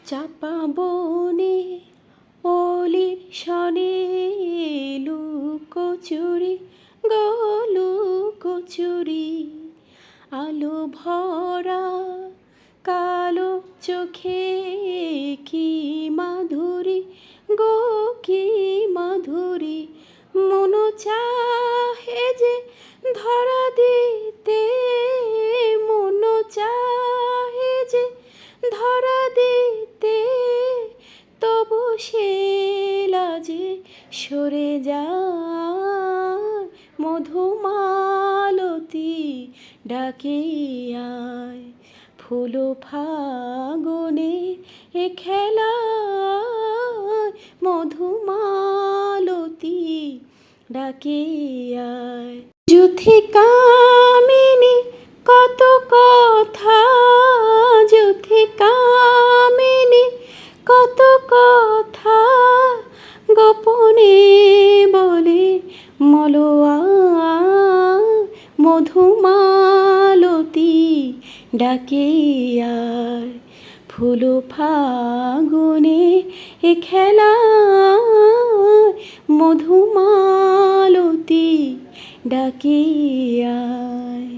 চাপা বনে অলির শনে লুকোচুরি গো লুকোচুরি, আলো ভরা কালো চোখে কি মাধুরী গো কি মাধুরী, মন চাহে যে ধরা দিতে, মন চাহে যে ধরা দিতে, তবু সে লাজে সরে যায়। মধুমালতী ডাকে আয়, ফুল ফাগুনে এ খেলায়, মধুমালতী ডাকে আয়। যুথিকামিনী কত কথা, যুথিকামিনী কত কথা, গোপনে বলে মলোয়া, মধুমালতী ডাকে আয়, ফুল ফাগুনে এ খেলায়, মধুমালতী ডাকে আয়।